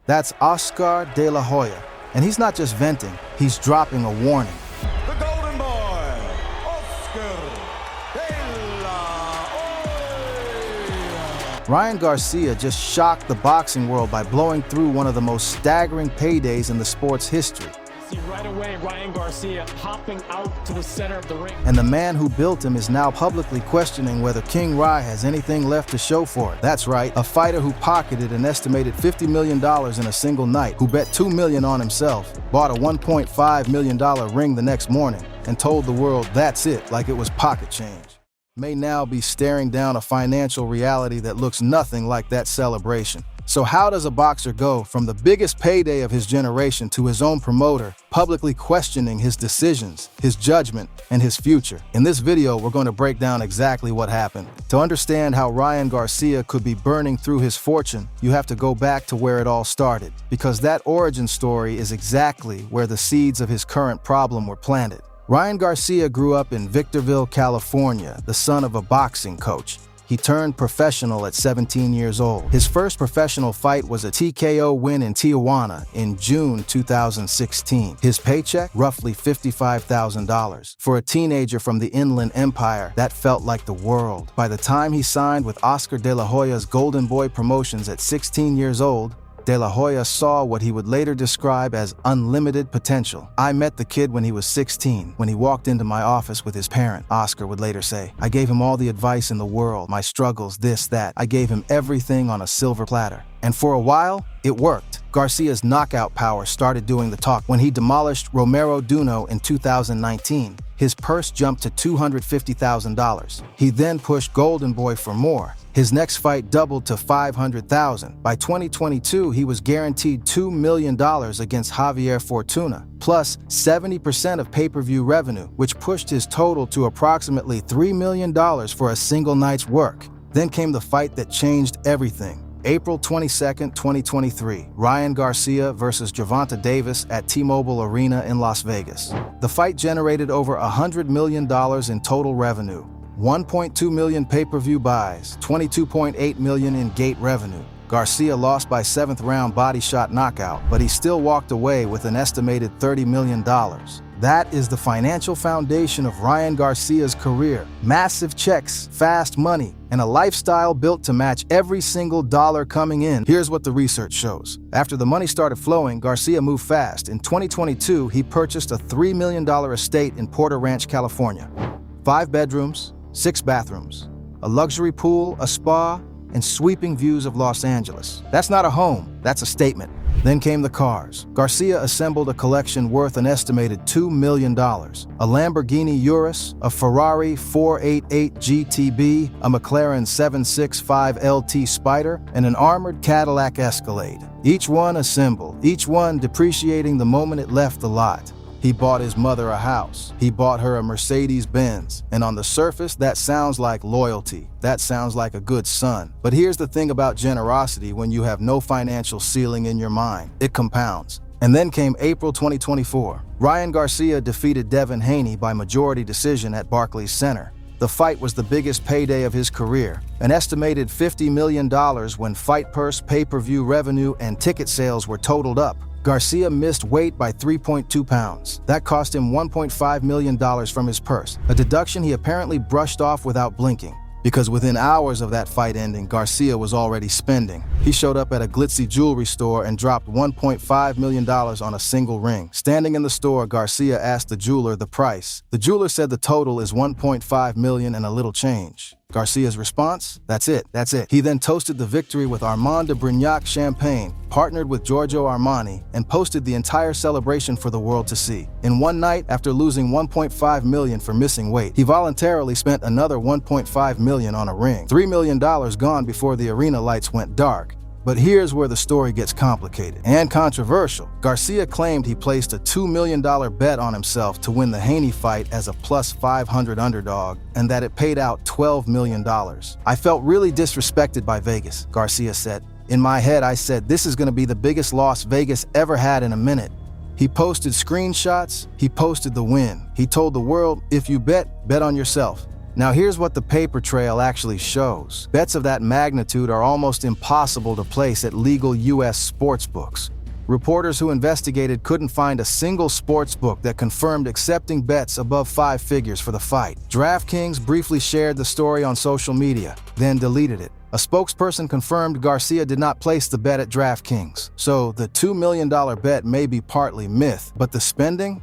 That's Oscar de la Hoya. And he's not just venting, he's dropping a warning. The golden boy, Oscar de la Hoya. Ryan Garcia just shocked the boxing world by blowing through one of the most staggering paydays in the sport's history. See right away Ryan Garcia hopping out to the center of the ring. And the man who built him is now publicly questioning whether King Rai has anything left to show for it. That's right, a fighter who pocketed an estimated $50 million in a single night, who bet $2 million on himself, bought a $1.5 million ring the next morning, and told the world that's it, like it was pocket change, may now be staring down a financial reality that looks nothing like that celebration. So how does a boxer go from the biggest payday of his generation to his own promoter, publicly questioning his decisions, his judgment, and his future? In this video, we're going to break down exactly what happened. To understand how Ryan Garcia could be burning through his fortune, you have to go back to where it all started, because that origin story is exactly where the seeds of his current problem were planted. Ryan Garcia grew up in Victorville, California, the son of a boxing coach. He turned professional at 17 years old. His first professional fight was a TKO win in Tijuana in June 2016. His paycheck, roughly $55,000. For a teenager from the Inland Empire, that felt like the world. By the time he signed with Oscar de la Hoya's Golden Boy Promotions at 16 years old, De La Hoya saw what he would later describe as unlimited potential. I met the kid when he was 16, when he walked into my office with his parent, Oscar would later say. I gave him all the advice in the world, my struggles, this, that. I gave him everything on a silver platter. And for a while, it worked. Garcia's knockout power started doing the talk. When he demolished Romero Duno in 2019, his purse jumped to $250,000. He then pushed Golden Boy for more. His next fight doubled to $500,000. By 2022, he was guaranteed $2 million against Javier Fortuna, plus 70% of pay-per-view revenue, which pushed his total to approximately $3 million for a single night's work. Then came the fight that changed everything. April 22, 2023, Ryan Garcia versus Gervonta Davis at T-Mobile Arena in Las Vegas. The fight generated over $100 million in total revenue, 1.2 million pay-per-view buys, 22.8 million in gate revenue. Garcia lost by 7th round body shot knockout, but he still walked away with an estimated $30 million. That is the financial foundation of Ryan Garcia's career. Massive checks, fast money, and a lifestyle built to match every single dollar coming in. Here's what the research shows. After the money started flowing, Garcia moved fast. In 2022, he purchased a $3 million estate in Porter Ranch, California. 5 bedrooms, 6 bathrooms, a luxury pool, a spa, and sweeping views of Los Angeles. That's not a home, that's a statement. Then came the cars. Garcia assembled a collection worth an estimated $2 million. A Lamborghini Urus, a Ferrari 488 GTB, a McLaren 765 LT Spider, and an armored Cadillac Escalade. Each one a symbol, each one depreciating the moment it left the lot. He bought his mother a house. He bought her a Mercedes-Benz. And on the surface, that sounds like loyalty. That sounds like a good son. But here's the thing about generosity when you have no financial ceiling in your mind. It compounds. And then came April 2024. Ryan Garcia defeated Devin Haney by majority decision at Barclays Center. The fight was the biggest payday of his career, an estimated $50 million when fight purse, pay-per-view revenue, and ticket sales were totaled up. Garcia missed weight by 3.2 pounds. That cost him $1.5 million from his purse, a deduction he apparently brushed off without blinking. Because within hours of that fight ending, Garcia was already spending. He showed up at a glitzy jewelry store and dropped $1.5 million on a single ring. Standing in the store, Garcia asked the jeweler the price. The jeweler said the total is $1.5 million and a little change. Garcia's response? That's it. He then toasted the victory with Armand de Brignac champagne, partnered with Giorgio Armani, and posted the entire celebration for the world to see. In one night, after losing $1.5 million for missing weight, he voluntarily spent another $1.5 million on a ring. $3 million gone before the arena lights went dark. But here's where the story gets complicated and controversial. Garcia claimed he placed a $2 million bet on himself to win the Haney fight as a plus 500 underdog, and that it paid out $12 million. I felt really disrespected by Vegas, Garcia said. In my head, I said, this is going to be the biggest loss Vegas ever had in a minute. He posted screenshots, he posted the win. He told the world, if you bet on yourself. Now here's what the paper trail actually shows. Bets of that magnitude are almost impossible to place at legal U.S. sports books. Reporters who investigated couldn't find a single sports book that confirmed accepting bets above 5 figures for the fight. DraftKings briefly shared the story on social media, then deleted it. A spokesperson confirmed Garcia did not place the bet at DraftKings. So the $2 million bet may be partly myth, but the spending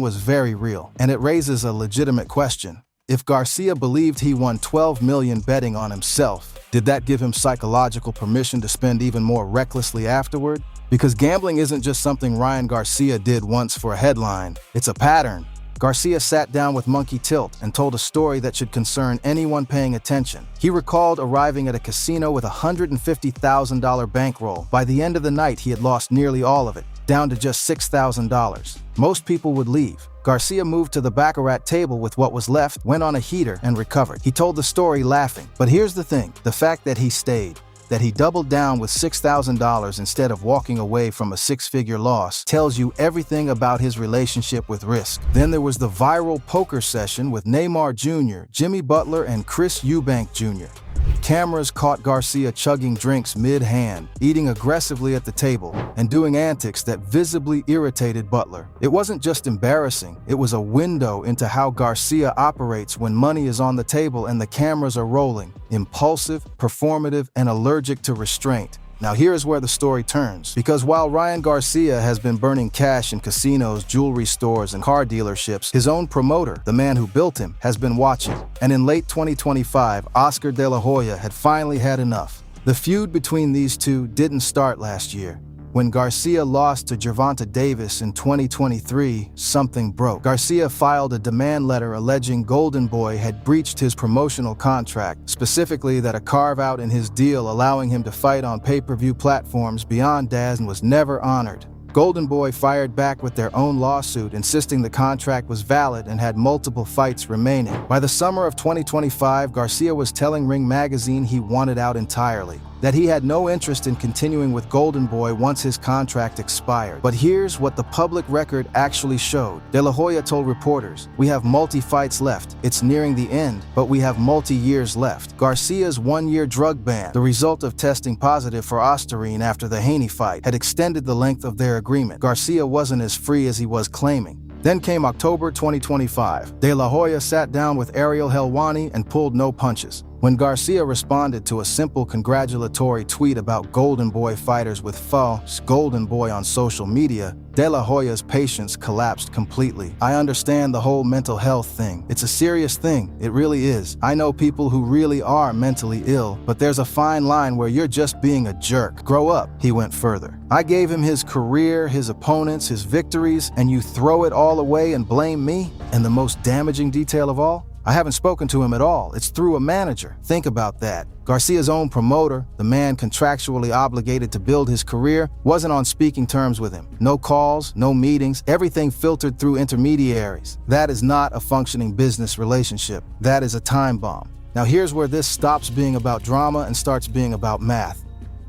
was very real. And it raises a legitimate question. If Garcia believed he won $12 million betting on himself, did that give him psychological permission to spend even more recklessly afterward? Because gambling isn't just something Ryan Garcia did once for a headline, it's a pattern. Garcia sat down with Monkey Tilt and told a story that should concern anyone paying attention. He recalled arriving at a casino with a $150,000 bankroll. By the end of the night, he had lost nearly all of it, down to just $6,000. Most people would leave. Garcia moved to the baccarat table with what was left, went on a heater, and recovered. He told the story laughing. But here's the thing, the fact that he stayed, that he doubled down with $6,000 instead of walking away from a 6-figure loss, tells you everything about his relationship with risk. Then there was the viral poker session with Neymar Jr., Jimmy Butler, and Chris Eubank Jr. Cameras caught Garcia chugging drinks mid-hand, eating aggressively at the table, and doing antics that visibly irritated Butler. It wasn't just embarrassing, it was a window into how Garcia operates when money is on the table and the cameras are rolling. Impulsive, performative, and allergic to restraint. Now here's where the story turns, because while Ryan Garcia has been burning cash in casinos, jewelry stores, and car dealerships, his own promoter, the man who built him, has been watching. And in late 2025, Oscar De La Hoya had finally had enough. The feud between these two didn't start last year. When Garcia lost to Gervonta Davis in 2023, something broke. Garcia filed a demand letter alleging Golden Boy had breached his promotional contract, specifically that a carve-out in his deal allowing him to fight on pay-per-view platforms beyond DAZN was never honored. Golden Boy fired back with their own lawsuit, insisting the contract was valid and had multiple fights remaining. By the summer of 2025, Garcia was telling Ring Magazine he wanted out entirely, that he had no interest in continuing with Golden Boy once his contract expired. But here's what the public record actually showed. De La Hoya told reporters, "We have multi-fights left. It's nearing the end, but we have multi-years left." Garcia's 1-year drug ban, the result of testing positive for Ostarine after the Haney fight, had extended the length of their agreement. Garcia wasn't as free as he was claiming. Then came October 2025. De La Hoya sat down with Ariel Helwani and pulled no punches. When Garcia responded to a simple congratulatory tweet about Golden Boy fighters with false Golden Boy on social media, De La Hoya's patience collapsed completely. "I understand the whole mental health thing. It's a serious thing. It really is. I know people who really are mentally ill, but there's a fine line where you're just being a jerk. Grow up," he went further. "I gave him his career, his opponents, his victories, and you throw it all away and blame me? And the most damaging detail of all? I haven't spoken to him at all. It's through a manager. Think about that." Garcia's own promoter, the man contractually obligated to build his career, wasn't on speaking terms with him. No calls, no meetings, everything filtered through intermediaries. That is not a functioning business relationship. That is a time bomb. Now here's where this stops being about drama and starts being about math.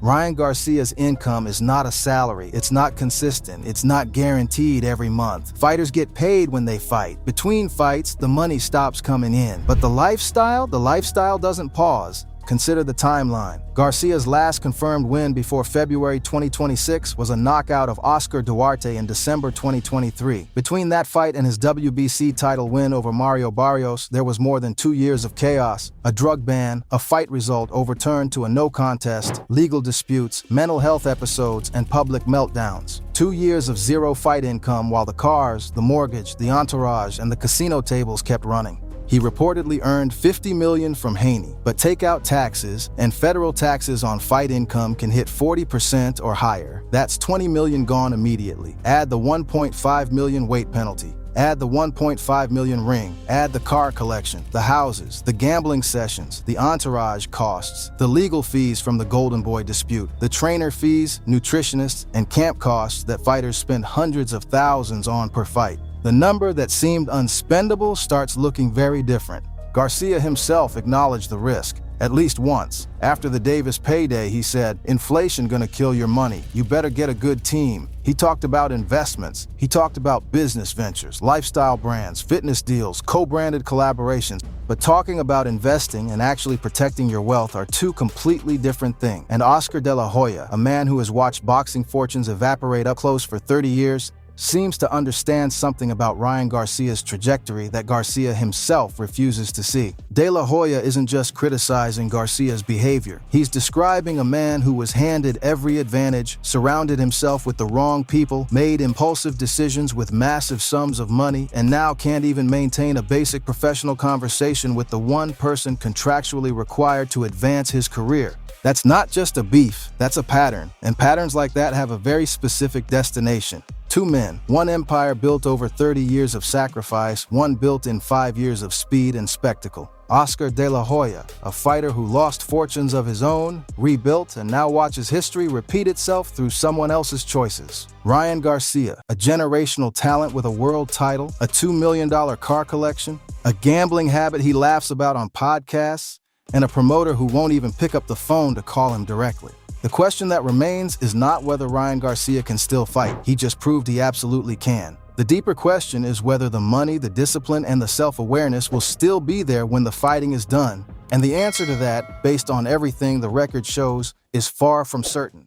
Ryan Garcia's income is not a salary, it's not consistent, it's not guaranteed every month. Fighters get paid when they fight. Between fights, the money stops coming in. But the lifestyle doesn't pause. Consider the timeline. Garcia's last confirmed win before February 2026 was a knockout of Oscar Duarte in December 2023. Between that fight and his WBC title win over Mario Barrios, there was more than 2 years of chaos, a drug ban, a fight result overturned to a no contest, legal disputes, mental health episodes, and public meltdowns. 2 years of zero fight income while the cars, the mortgage, the entourage, and the casino tables kept running. He reportedly earned $50 million from Haney, but take out taxes, and federal taxes on fight income can hit 40% or higher. That's $20 million gone immediately. Add the $1.5 million weight penalty. Add the $1.5 million ring. Add the car collection, the houses, the gambling sessions, the entourage costs, the legal fees from the Golden Boy dispute, the trainer fees, nutritionists, and camp costs that fighters spend hundreds of thousands on per fight. The number that seemed unspendable starts looking very different. Garcia himself acknowledged the risk. At least once. After the Davis payday, he said, "Inflation gonna kill your money. You better get a good team." He talked about investments. He talked about business ventures, lifestyle brands, fitness deals, co-branded collaborations. But talking about investing and actually protecting your wealth are two completely different things. And Oscar De La Hoya, a man who has watched boxing fortunes evaporate up close for 30 years, seems to understand something about Ryan Garcia's trajectory that Garcia himself refuses to see. De La Hoya isn't just criticizing Garcia's behavior. He's describing a man who was handed every advantage, surrounded himself with the wrong people, made impulsive decisions with massive sums of money, and now can't even maintain a basic professional conversation with the one person contractually required to advance his career. That's not just a beef, that's a pattern, and patterns like that have a very specific destination. Two men, one empire built over 30 years of sacrifice, one built in 5 years of speed and spectacle. Oscar De La Hoya, a fighter who lost fortunes of his own, rebuilt, and now watches history repeat itself through someone else's choices. Ryan Garcia, a generational talent with a world title, a $2 million car collection, a gambling habit he laughs about on podcasts, and a promoter who won't even pick up the phone to call him directly. The question that remains is not whether Ryan Garcia can still fight. He just proved he absolutely can. The deeper question is whether the money, the discipline, and the self-awareness will still be there when the fighting is done. And the answer to that, based on everything the record shows, is far from certain.